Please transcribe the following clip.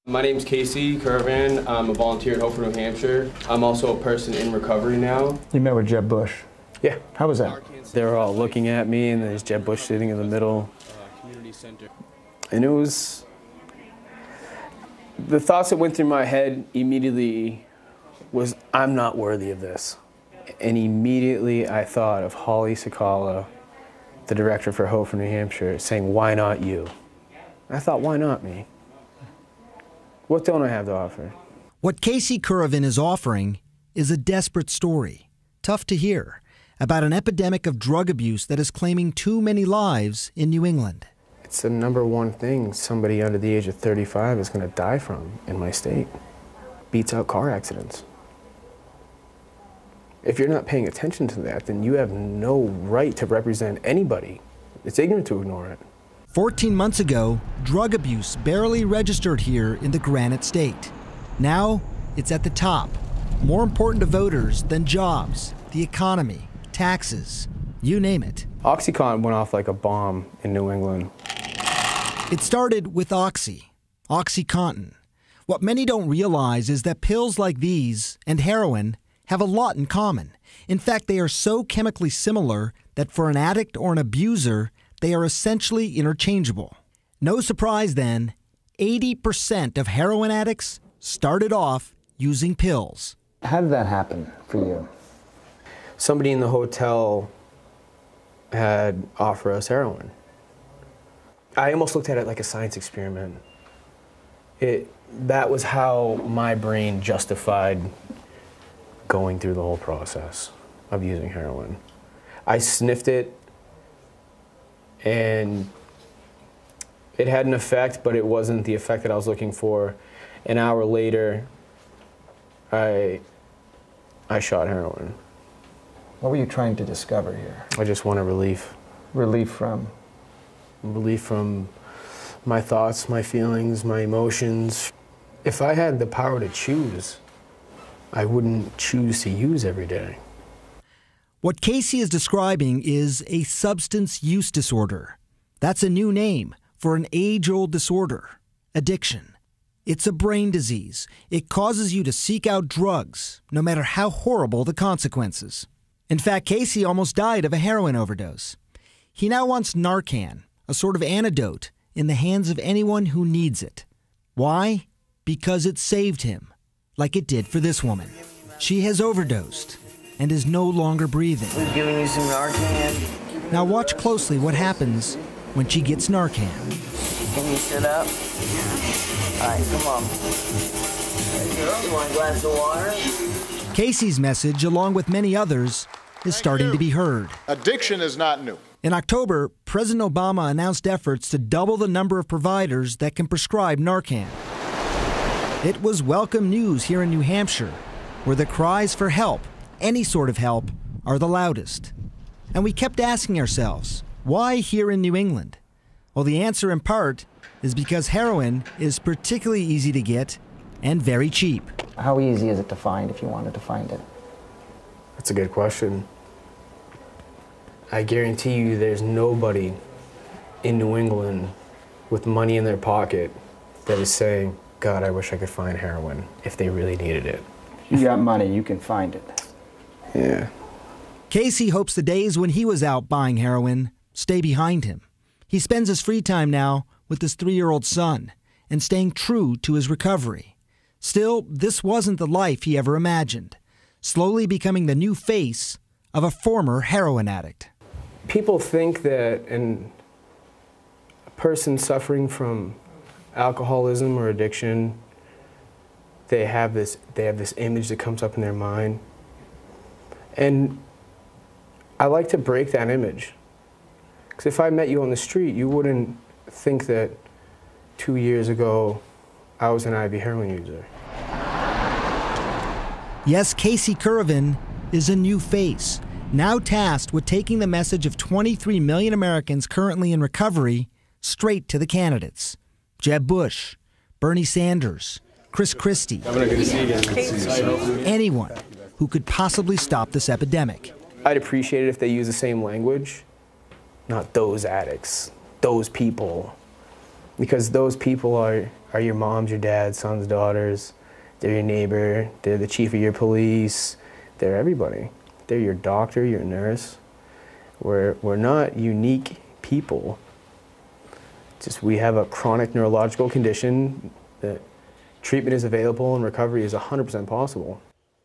My name's Casey Curivan. I'm a volunteer at Hampshire, New Hampshire. I'm also a person in recovery now. You met with Jeb Bush? Yeah. How was that? They were all looking at me, and there's Jeb Bush sitting in the middle. And it was... The thoughts that went through my head immediately was, I'm not worthy of this. And immediately I thought of Holly Sakala, the director for Hampshire, New Hampshire, saying, why not you? I thought, why not me? What don't I have to offer? What Casey Curivan is offering is a desperate story, tough to hear, about an epidemic of drug abuse that is claiming too many lives in New England. It's the number one thing somebody under the age of 35 is going to die from in my state. Beats out car accidents. If you're not paying attention to that, then you have no right to represent anybody. It's ignorant to ignore it. 14 months ago, drug abuse barely registered here in the Granite State. Now, it's at the top, more important to voters than jobs, the economy, taxes, you name it. OxyContin went off like a bomb in New England. It started with OxyContin. What many don't realize is that pills like these and heroin have a lot in common. In fact, they are so chemically similar that for an addict or an abuser, they are essentially interchangeable. No surprise then, 80% of heroin addicts started off using pills. How did that happen for you? Somebody in the hotel had offered us heroin. I almost looked at it like a science experiment. That was how my brain justified going through the whole process of using heroin. I sniffed it, and it had an effect, but it wasn't the effect that I was looking for. An hour later, I shot heroin. What were you trying to discover here? I just wanted relief. Relief from? Relief from my thoughts, my feelings, my emotions. If I had the power to choose, I wouldn't choose to use every day. What Casey is describing is a substance use disorder. That's a new name for an age-old disorder, addiction. It's a brain disease. It causes you to seek out drugs, no matter how horrible the consequences. In fact, Casey almost died of a heroin overdose. He now wants Narcan, a sort of antidote, in the hands of anyone who needs it. Why? Because it saved him, like it did for this woman. She has overdosed and is no longer breathing. We're giving you some Narcan. Now watch closely what happens when she gets Narcan. Can you sit up? All right, come on. You want a glass of water? Casey's message, along with many others, is starting to be heard. Addiction is not new. In October, President Obama announced efforts to double the number of providers that can prescribe Narcan. It was welcome news here in New Hampshire, where the cries for help, any sort of help, are the loudest. And we kept asking ourselves, why here in New England? Well, the answer in part is because heroin is particularly easy to get and very cheap. How easy is it to find if you wanted to find it? That's a good question. I guarantee you there's nobody in New England with money in their pocket that is saying, God, I wish I could find heroin if they really needed it. You got money, you can find it. Yeah. Casey hopes the days when he was out buying heroin stay behind him. He spends his free time now with his 3-year-old son and staying true to his recovery. Still, this wasn't the life he ever imagined, slowly becoming the new face of a former heroin addict. People think that a person suffering from alcoholism or addiction, they have this image that comes up in their mind. And I like to break that image. Because if I met you on the street, you wouldn't think that 2 years ago I was an IV heroin user. Yes, Casey Curivan is a new face, now tasked with taking the message of 23 million Americans currently in recovery straight to the candidates. Jeb Bush, Bernie Sanders, Chris Christie, anyone who could possibly stop this epidemic. I'd appreciate it if they use the same language, not those addicts, those people, because those people are are your moms, your dads, sons, daughters. They're your neighbor. They're the chief of your police. They're everybody. They're your doctor, your nurse. We're not unique people. Just we have a chronic neurological condition that treatment is available and recovery is 100% possible.